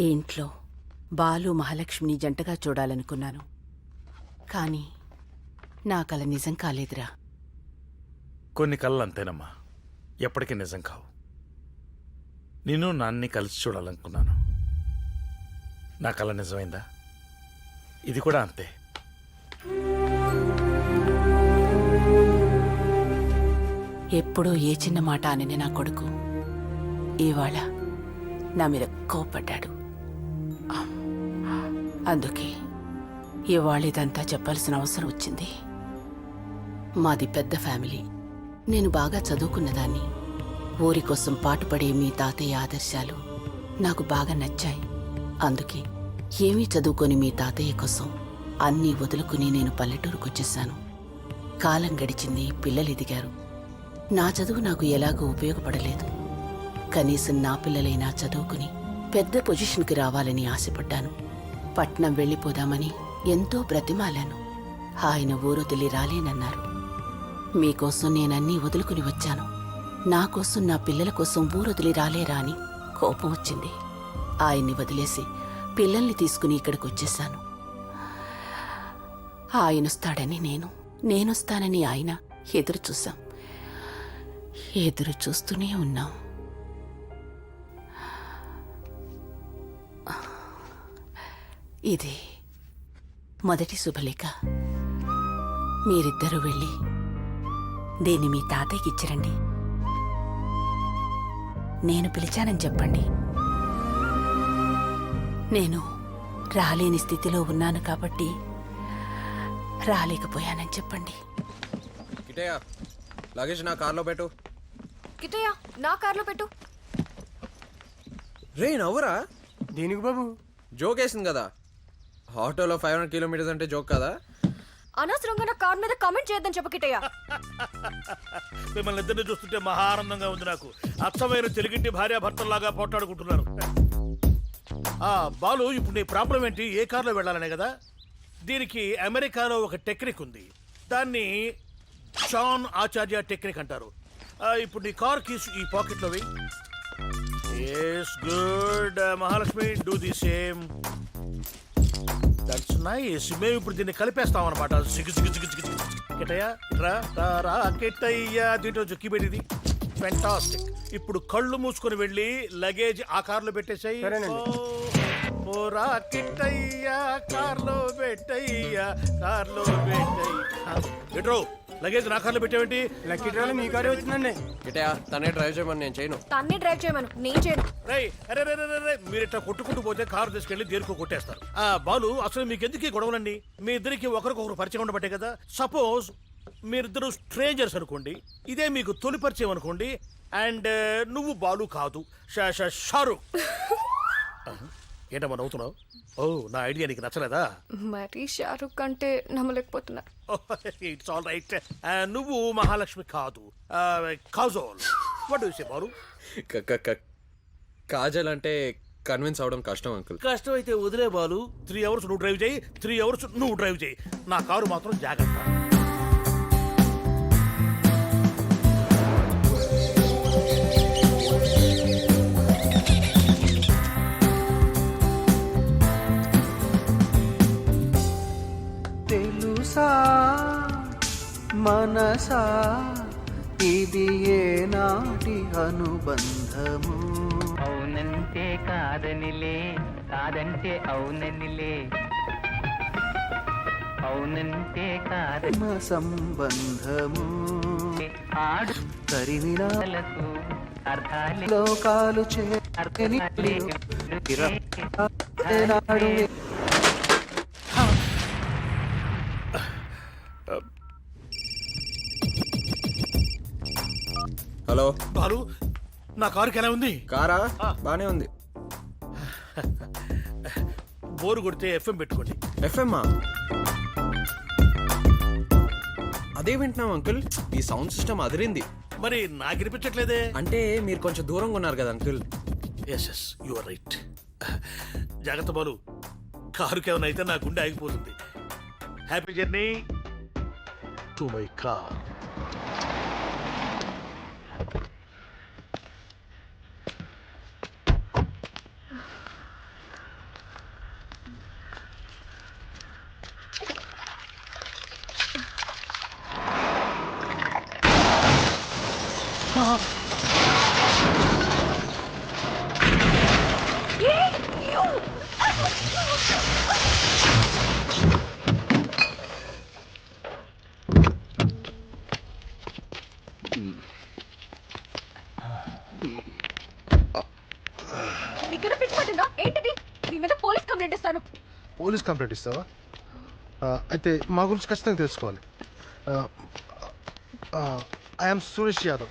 ఈ ఇంట్లో బాలు మహాలక్ష్మిని జంటగా చూడాలనుకున్నాను. కానీ నా కల నిజం కాలేదురా. కొన్ని కళ్ళు అంతేనమ్మా, ఎప్పటికీ నిజం కావు. నిన్ను నాన్ని కలిసి చూడాలనుకున్నాను. నా కళ నిజమైందా? ఇది కూడా అంతే. ఎప్పుడూ ఏ చిన్న మాట అని నా కొడుకు ఇవాళ నా మీద కోపడ్డాడు. అందుకే ఇవాళ ఇదంతా చెప్పాల్సిన అవసరం వచ్చింది. మాది పెద్ద ఫ్యామిలీ. నేను బాగా చదువుకున్నదాన్ని. ఊరి కోసం పాటుపడే మీ తాతయ్య ఆదర్శాలు నాకు బాగా నచ్చాయి. అందుకే ఏమీ చదువుకొని మీ తాతయ్య కోసం అన్నీ వదులుకుని నేను పల్లెటూరుకొచ్చేశాను. కాలం గడిచింది, పిల్లలు ఎదిగారు. నా చదువు నాకు ఎలాగో ఉపయోగపడలేదు. కనీసం నా పిల్లలైనా చదువుకుని పెద్ద పొజిషన్కి రావాలని ఆశపడ్డాను. పట్నం వెళ్ళిపోదామని ఎంతో బ్రతిమాలాను. ఆయన ఊరొదిలి రాలేనన్నారు. మీకోసం నేనన్నీ వదులుకుని వచ్చాను. నా కోసం, నా పిల్లల కోసం ఊరొదిలి రాలేరా అని కోపం వచ్చింది. ఆయన్ని వదిలేసి పిల్లల్ని తీసుకుని ఇక్కడికి వచ్చేశాను. ఆయనొస్తాడని నేనొస్తానని ఆయన ఎదురు చూశాం. ఎదురు చూస్తూనే ఉన్నాం. ఇది మొదటి శుభలేఖ. మీరిద్దరూ వెళ్ళి దీన్ని మీ తాతయ్యకి ఇచ్చిరండి. నేను పిలిచానని చెప్పండి. నేను రాలేని స్థితిలో ఉన్నాను కాబట్టి రాలేకపోయానని చెప్పండి. కిటయ్య, లగేజ్ నా కార్లో పెట్టు. కిటయ్య, నా కార్లో పెట్టు. రే నవ్వురా. దేనికి బాబు? జోక్ వేసింది కదా. ఆటోలో 500 కిలోమీటర్స్ అంటే జోక్ కదా. అనవసరంగా నా కార్ మీద కామెంట్ చేయొద్దని చెప్పు కిటయ్య. మిమ్మల్ని ఇద్దరిని చూస్తుంటే మహా ఆనందంగా ఉంది నాకు. అచ్చమైన తెలుగింటి భార్యాభర్తల్లాగా పోట్లాడుకుంటున్నారు. బాలు, ఇప్పుడు నీ ప్రాబ్లం ఏంటి? ఏ కార్లో వెళ్ళాలనే కదా. దీనికి అమెరికాలో ఒక టెక్నిక్ ఉంది. దాన్ని షాన్ ఆచార్య టెక్నిక్ అంటారు. ఇప్పుడు నీ కార్ కీస్ ఈ పాకెట్లో వెయ్యి. Yes, good. Mahalakshmi, do the same. That's nice. మేము ఇప్పుడు దీన్ని కలిపేస్తాం అనమాట. కిటయ్య, రా కిటయ్య, దీంట్లో జుక్కి పెట్టింది. ఫెంటాస్టిక్. ఇప్పుడు కళ్ళు మూసుకొని వెళ్ళి లగేజ్ ఆ కార్లో పెట్టేసాయి. ఓరా కిట్టయ్య, కార్లో పెట్టయ్యా, కార్లో పెట్టయ్యో. లగేజ్ నా కార్లో పెట్టేవేంటి? లక్కీ డ్రాలో మీ కారే వచ్చిందండి. కిటయ్య, తనే డ్రైవ్ చేయమని నేను చేయను. తన్నే డ్రైవ్ చేయమను, నేను చేయను. అరే, మీరు ఇట్లా కొట్టుకుంటూ పోతే కారు తీసుకెళ్లి దేనికో కొట్టేస్తారు. బాలు, అసలు మీకు ఎందుకు గొడవలండి? మీ ఇద్దరికి ఒకరికొకరు పరిచయం ఉండబట్టే కదా. సపోజ్ మీరిద్దరు స్ట్రేంజర్స్ అనుకోండి. ఇదే మీకు తొలి పరిచయం అనుకోండి. అండ్ నువ్వు బాలు కాదు, షారుఖ్. ఏంటమ్మా నవ్వుతున్నావు? ఓ, నా ఐడియా నీకు నచ్చలేదా? మరి షారుఖ్ అంటే నమ్మలేకపోతున్నా. It's all right. నువ్వు మహాలక్ష్మి కాదు, Kajol. What do you say Balu? Kajal అంటే కన్విన్స్ అవడం కష్టం అంకుల్. కష్టం అయితే వదిలే బాలు. 3 అవర్స్ నువ్వు డ్రైవ్ చేయి, 3 అవర్స్ నువ్వు డ్రైవ్ చేయి. నా కారు మాత్రం జాగ్రత్త. తెలుసా మనసా ఇది ఏ నాటి అనుబంధము? అవునంటే కాదనిలే, కాదంటే అవుననిలే, అవునంటే కాదని సంబంధము ఆడు తరిమినాలకు అర్థాలే లోకాలు చేరని నాడు. హలో బాలు, నా కారుకి ఎలా ఉంది? కారా బానే ఉంది. బోరు కొడితే ఎఫ్ఎం పెట్టుకోండి. ఎఫ్ఎమ్మా? అదే వింటున్నాం అంకుల్. ఈ సౌండ్ సిస్టమ్ అదిరింది. మరి నాకు వినిపించట్లేదే. అంటే మీరు కొంచెం దూరంగా ఉన్నారు కదా uncle. Yes, you are right. జాగ్రత్త బాలు, కారుకి ఏమైనా అయితే నా గుండె ఆగిపోతుంది. Happy journey to my car. ఇక్కడ పిచ్చి పట్టిందా ఏంటిది? నీ మీద పోలీస్ కంప్లైంట్ ఇస్తాను. పోలీస్ కంప్లైంట్ ఇస్తావా? అయితే మా గురించి ఖచ్చితంగా తెలుసుకోవాలి. I'm Suresh Yadav.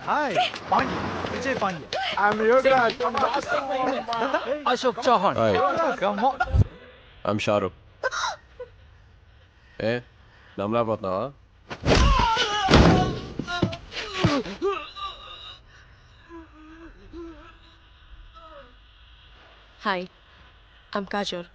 Hi Pandya, Vijay Pandya. Ashok Chauhan. I'm Shahrukh. ఏ నమ్మలేకపోతున్నావా? Hi, I'm Kajol.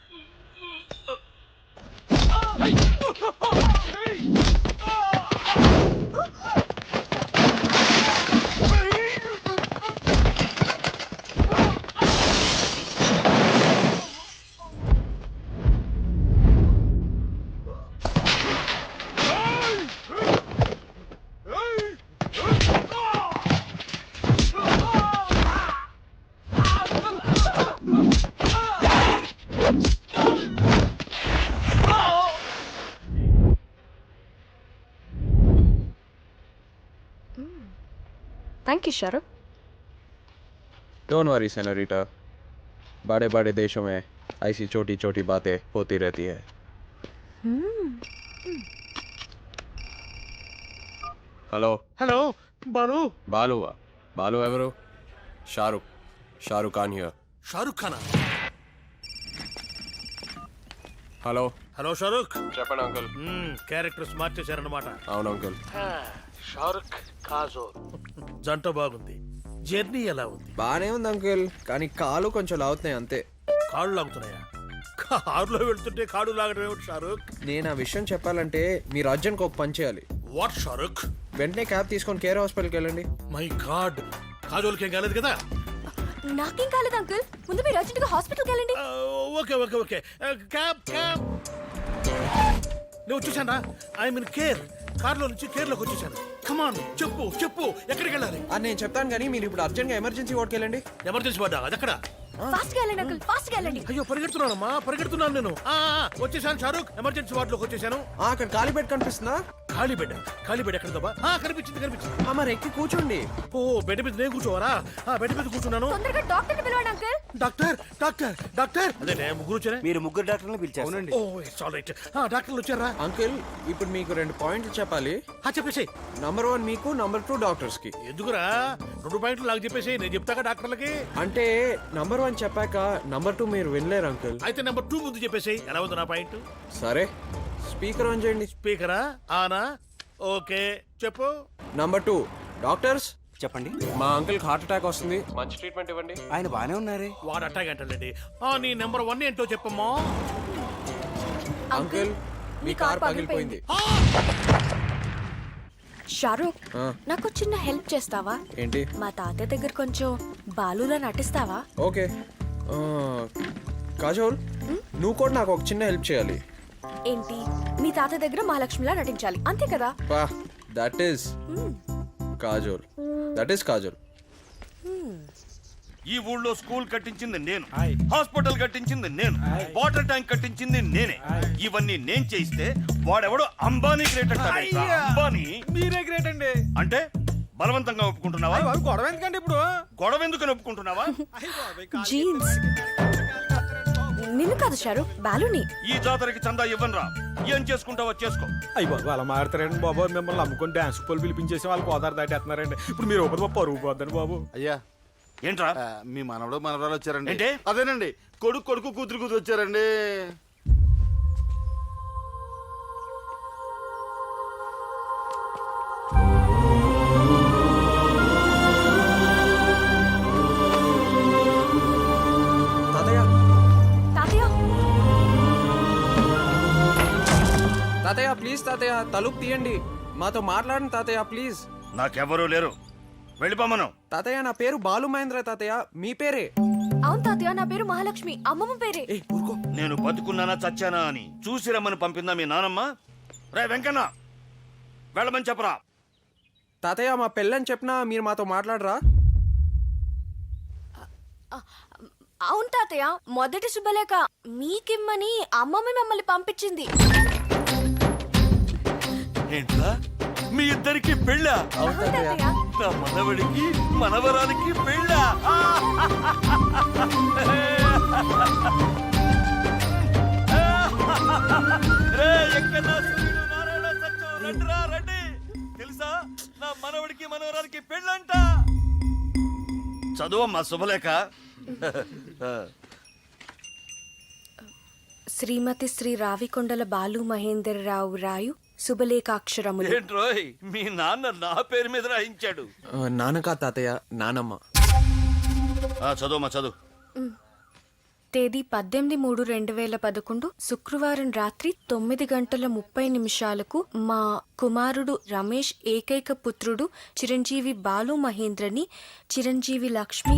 Thank you Shahrukh. Don't worry senorita, बड़े बड़े देशों में ऐसी छोटी छोटी बातें होती रहती है. Hello hello Balu. बालू एवरो शाहरुख खान हियर. షారుఖ్ ఖానా? Hello hello Shahrukh. చెప్పండి అంకుల్. క్యారెక్టర్ స్మార్ట్ చేశారన్నమాట. అవును అంకుల్. షారుఖ్ కాజోల్ జంట బాగుంది. జర్నీ ఎలా ఉంది? బానే ఉంది అంకుల్, కానీ కాలు కొంచెం లాగుతున్నాయి అంతే. కాళ్ళు లాగుతున్నాయా? కారులో వెళ్తుంటే కాడు లాగడం ఏమిటి షారుఖ్? నేను ఆ విషయం చెప్పాలంటే మీరు అర్జెంట్కి ఒక పని చేయాలి. వాట్ షారుఖ్? వెంటనే క్యాబ్ తీసుకొని కేర్ హాస్పిటల్కి వెళ్ళండి. మై గాడ్, కాజోల్కి ఏం కాలేదు కదా? నాకేం కాలేదు అంకుల్. ముందు మీరు అర్జెంట్ గా హాస్పిటల్కి వెళ్ళండి. Okay okay okay. Cab cab నేను వచ్చేసానా? I mean care. కార్లో నుంచి కేర్లోకి వచ్చేసాను. కమాన్, చెప్పు చెప్పు, ఎక్కడికి వెళ్ళాలి? అది నేను చెప్తాను, కానీ మీరు ఇప్పుడు అర్జెంట్గా ఎమర్జెన్సీ వార్డ్కి వెళ్ళండి. ఎమర్జెన్సీ పడ్డా? అది ఎక్కడ? ఫాస్ట్ గా వెళ్ళండి అంకుల్, ఫాస్ట్ గా వెళ్ళండి. అయ్యో పరిగెడుతున్నానమ్మా, పరిగెడుతున్నాను నేను. వచ్చేసాను షారుఖ్, ఎమర్జెన్సీ వార్డులోకి వచ్చేసాను. అక్కడ ఖాళీ బెడ్ కనిపిస్తుందా? ఖాళీ బెడ్? ఖాళీ బెడ్ ఎక్కడ దబ్బా? కనిపించింది కనిపించింది. మరి ఎక్కి కూర్చోండి. ఓ బెడ్ మీద నేను కూర్చోవరా? బెడ్ మీద కూర్చున్నాను. తొందరగా డాక్టర్ ని పిలవండి అంకుల్. Doctor doctor doctor. అదే ముగ్గురు వచ్చారా? మీరు ముగ్గురు డాక్టర్ని పిలిచారు. Oh it's all right. డాక్టర్లు వచ్చారా? అంకుల్, ఇప్పుడు మీకు 2 పాయింట్లు చెప్పాలి. చెప్పేసి. నంబర్ 1 మీకు, నంబర్ 2 డాక్టర్స్ కి. ఎందుకురా 2 పాయింట్లు నాకు చెప్పేసి? నేను చెప్తాగా డాక్టర్లకి. అంటే నంబర్ 1 చెప్పాక నంబర్ 2 మీరు వినలేరు అంకుల్. అయితే నెంబర్ 2 ముందు చెప్పేసి. ఎలా ఉంది నా పాయింట్? సరే, స్పీకర్ ఆన్ చేయండి. స్పీకరా? ఆనా? ఓకే చెప్పు. నంబర్ 2 డాక్టర్స్ చెప్పండి. మా అంకుల్ హార్ట్ అటాక్ వస్తుంది, మంచి ట్రీట్మెంట్ ఇవ్వండి. ఆయన బానే ఉన్నారే. వాడు అట్టాగ అంటాడండి. నీ నెంబర్ 1 ఏంటో చెప్పమ్మా. అంకుల్, మీ కార్ పగిలిపోయింది. షారుఖ్, ఆ. నాకు చిన్న హెల్ప్ చేస్తావా? ఏంటి? మా తాతయ్య దగ్గర కొంచెం బాలులా నటిస్తావా? ఓకే. కాజోల్, నువ్వు కూడా నాకు ఒక చిన్న హెల్ప్ చేయాలి. ఏంటి? మీ తాతయ్య దగ్గర మహాలక్ష్మిలా నటించాలి, అంతే కదా? పా, దట్ ఈస్ కాజోల్. ఈ ఊళ్ళో స్కూల్ కట్టించింది నేను, హాస్పిటల్ కట్టించింది నేను, వాటర్ ట్యాంక్ కట్టించింది నేనే. ఇవన్నీ నేను చేయిస్తే వాడెవడో అంబానీ గ్రేట్ అంటాడు. అంబానీ మీరే గ్రేట్ అండి. అంటే బలవంతంగా ఒప్పుకుంటున్నావా? గొడవ ఎందుకండి ఇప్పుడు? గొడవ ఎందుకని ఒప్పుకుంటున్నావా? జీన్స్. నిన్ను కాదు షారుఖ్, బాలుని. ఈ జాతరకి చందా ఇవ్వనరా. ఏం చేసుకుంటావో చేసుకో. అయ్యి బాబు, అలా మాడతారండి బాబు. మిమ్మల్ని అమ్ముకొని డాన్స్ పోలు పిలిపించేసి వాళ్ళు గోదావరి దాటేస్తున్నారండి. ఇప్పుడు మీరు ఒకటి పరుగు పోద్దండి బాబు. అయ్యా, ఏంట్రా? మీ మనవడు మనవరాలు వచ్చారండి. ఏంటి? అదేనండి, కొడుకు కూతురు వచ్చారండి. తాతయ్య, తాతయ్య, తాతయ్య ప్లీజ్, తాతయ్య తలుపు తీయండి. మాతో మాట్లాడండి తాతయ్య ప్లీజ్. నాకెవ్వరూ లేరు, వెళ్ళిపోమను. తాతయ్య, నా పేరు బాలు మహేంద్ర. తాతయ్య, మీ పేరే? అవును తాతయ్య, నా పేరు మహాలక్ష్మి, అమ్మమ్మ పేరే. ఊరుకో. నేను బతుకున్నానా చచ్చానా అని చూసి రమ్మని పంపిందా మీ నానమ్మ. రే వెంకన్న, వెళ్ళమని చెప్పరా. తాతయ్య, మా పెళ్ళని చెప్పినా మీరు మాతో మాట్లాడరా? అవును తాతయ్య, మొదటి శుభలేఖ మీకిమ్మని అమ్మమ్మ మమ్మల్ని పంపించింది. ఏంట్రా, మీ ఇద్దరికి పెళ్ళా? అవును తాతయ్య. నా మనవడికి మనవరానికి పెళ్ళ. రండి, తెలుసా నా మనవడికి మనవరానికి పెళ్ళంట. చదువమ్మా శుభలేఖ. శ్రీమతి శ్రీ రావికొండల బాలు మహేందర్రావు రాయు శుభలేఖాక్షరములు. ఏంట్రోయ్ మీ నాన్న నా పేరు మీద రాయించాడు. నాన్న కాదు తాతయ్య, నానమ్మ. చదువమ్మా చదువు. తేదీ 18/3/2011 శుక్రవారం రాత్రి 9:30 మా కుమారుడు రమేష్ ఏకైక పుత్రుడు చిరంజీవి బాలు మహేంద్రని చిరంజీవి లక్ష్మి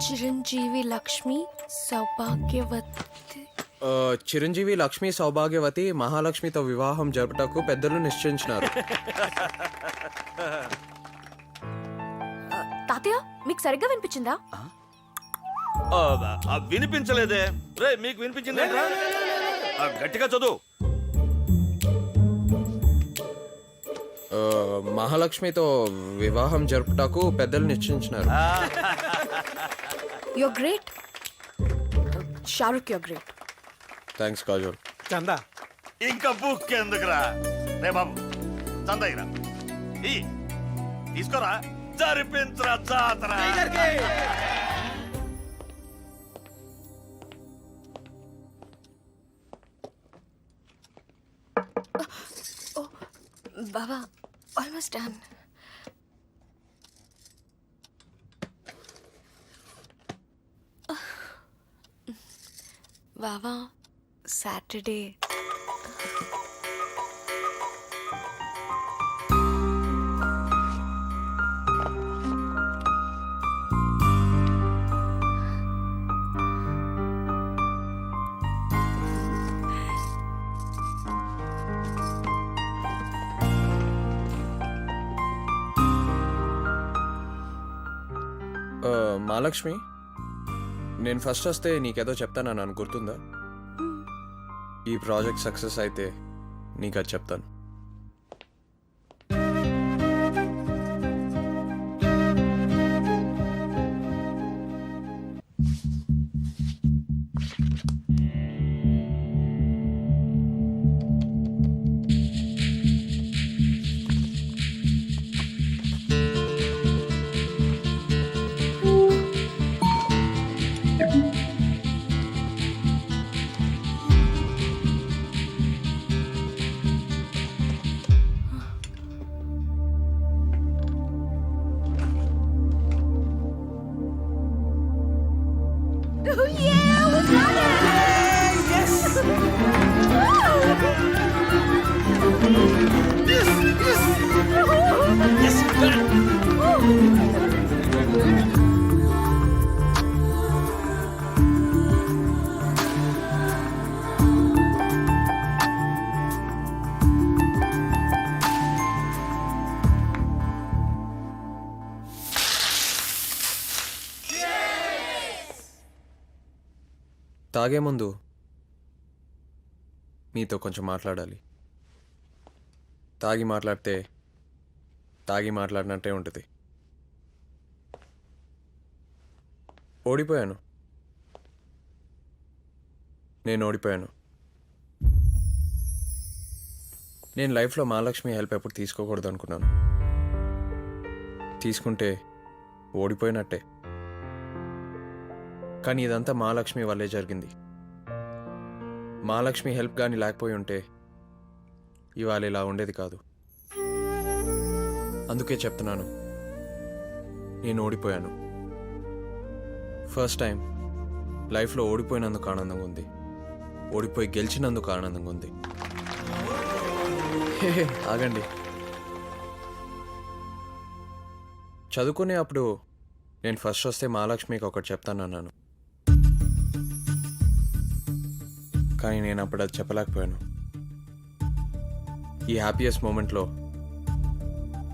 చిరంజీవి లక్ష్మి సౌభాగ్యవతి చిరంజీవి లక్ష్మి సౌభాగ్యవతి మహాలక్ష్మితో వివాహం జరుపుటకు పెద్దలు నిశ్చయించినారు. తాతయ్య మీకు సరిగ్గా వినిపించిందా? వినిపించలేదే. రే మీకు వినిపించిందేంట్రా? గట్టిగా చదువు. మహాలక్ష్మితో వివాహం జరుపుటకు పెద్దలు నిశ్చయించినారు. You're great. Shahrukh, you're great. Thanks Kajol. చందా ఇంకా బుక్ ఎందుకురా? రే బాబు చందయ్యరా తీసుకోరా, జరిపించరా జాతర. బాబా ఆల్మోస్ట్ డన్. బాబా సాటర్డే మహాలక్ష్మి, నేను ఫస్ట్ వస్తే నీకేదో చెప్తానని గుర్తుందా? ఈ ప్రాజెక్ట్ సక్సెస్ అయితే నీకు అది చెప్తాను. తాగే ముందు మీతో కొంచెం మాట్లాడాలి. తాగి మాట్లాడితే తాగి మాట్లాడినట్టే ఉంటుంది. ఓడిపోయాను. నేను ఓడిపోయాను. నేను లైఫ్లో మహాలక్ష్మి హెల్ప్ ఎప్పుడు తీసుకోకూడదు అనుకున్నాను. తీసుకుంటే ఓడిపోయినట్టే. కానీ ఇదంతా మహాలక్ష్మి వల్లే జరిగింది. మహాలక్ష్మి హెల్ప్ కానీ లేకపోయి ఉంటే ఇవాళ ఇలా ఉండేది కాదు. అందుకే చెప్తున్నాను, నేను ఓడిపోయాను. ఫస్ట్ టైం లైఫ్లో ఓడిపోయినందుకు ఆనందంగా ఉంది. ఓడిపోయి గెలిచినందుకు ఆనందంగా ఉంది. ఆగండి. చదువుకునే అప్పుడు నేను ఫస్ట్ వస్తే మహాలక్ష్మికి ఒకటి చెప్తానన్నాను. కానీ నేను అప్పుడు అది చెప్పలేకపోయాను. ఈ హ్యాపీయెస్ట్ మూమెంట్లో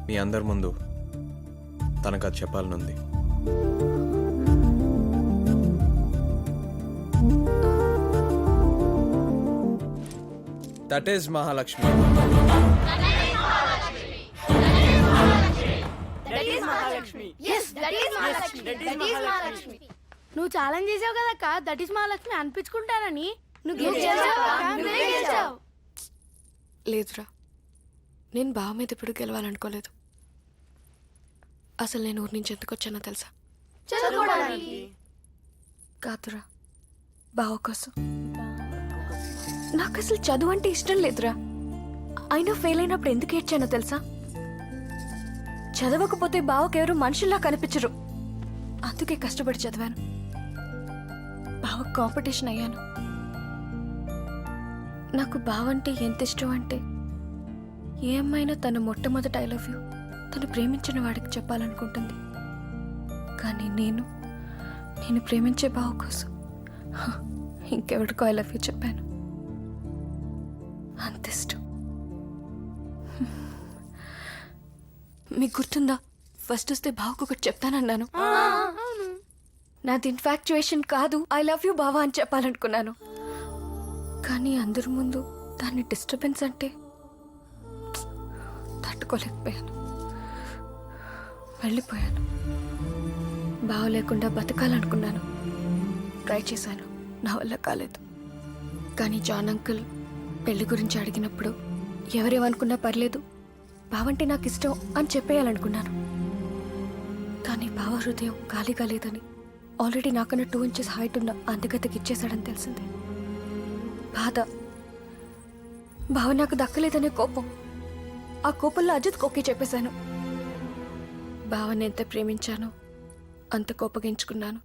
మీ అందరి ముందు తనకు అది చెప్పాలనుంది. That is Mahalakshmi. నువ్వు ఛాలెంజ్ చేసావు కదక్క దట్ ఈస్ మహాలక్ష్మి అనిపించుకుంటానని. నువ్వు గెలిచావు. లేదురా, నేను బావ మీద ఇప్పుడు గెలవాలనుకోలేదు. అసలు నేను ఊరి నుంచి ఎందుకు వచ్చానో తెలుసా? కాదురా, బావ కోసం. నాకు అసలు చదువు అంటే ఇష్టం లేదురా. అయినా ఫెయిల్ అయినప్పుడు ఎందుకు ఏడ్చానో తెలుసా? చదవకపోతే బావకు ఎవరు మనుషుల్లా కనిపించరు, అందుకే కష్టపడి చదివాను. బావ కాంపిటీషన్ అయ్యాను. నాకు బావంటే ఎంత ఇష్టం అంటే ఏ అమ్మాయినా తన మొట్టమొదటి ఐ లవ్ యూ తను ప్రేమించిన వాడికి చెప్పాలనుకుంటుంది. కానీ నేను ప్రేమించే బావ కోసం ఇంకెవడికో ఐ లవ్ యూ చెప్పాను. అంత ఇష్టం. మీకు గుర్తుందా, ఫస్ట్ వస్తే బావకు ఒకటి చెప్తానన్నాను. నాది ఇన్ఫాక్చుయేషన్ కాదు, ఐ లవ్ యూ బావా అని చెప్పాలనుకున్నాను. కానీ అందరి ముందు దాన్ని డిస్టర్బెన్స్ అంటే తట్టుకోలేకపోయాను. వెళ్ళిపోయాను. బావ లేకుండా బతకాలనుకున్నాను. ట్రై చేశాను, నా వల్ల కాలేదు. కానీ జాన్ అంకుల్ పెళ్లి గురించి అడిగినప్పుడు ఎవరేమనుకున్నా పర్లేదు, బావంటే నాకు ఇష్టం అని చెప్పేయాలనుకున్నాను. కానీ బావ హృదయం ఖాళీగా లేదని, ఆల్రెడీ నాకన్నా 2 inches హైట్ ఉన్న అందగతికి ఇచ్చేశాడని తెలిసింది. బాధ, బావ నాకు దక్కలేదనే కోపం. ఆ కోపంలో అజిత్ ఓకే చెప్పేశాను. బావని ఎంత ప్రేమించానో అంత కోపగించుకున్నాను.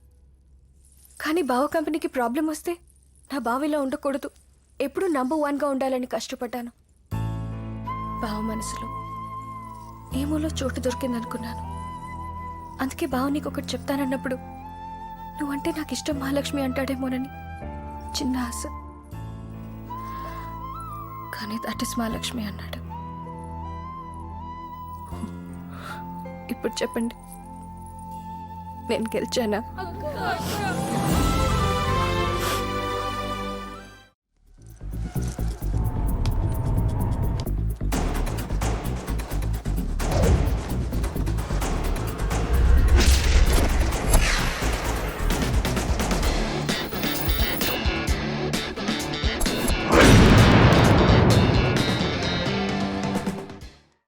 కానీ బావ కంపెనీకి ప్రాబ్లం వస్తే నా బావిలా ఉండకూడదు, ఎప్పుడూ నంబర్ 1గా ఉండాలని కష్టపడ్డాను. బావ మనసులో ఏమోలో చోటు దొరికిందనుకున్నాను. అందుకే బావ నీకు ఒకటి చెప్తానన్నప్పుడు నువ్వంటే నాకు ఇష్టం మహాలక్ష్మి అంటాడేమోనని చిన్న ఆశ. కానీ దట్ ఇస్ మహాలక్ష్మి అన్నాడు. ఇప్పుడు చెప్పండి, నేను గెలిచానా?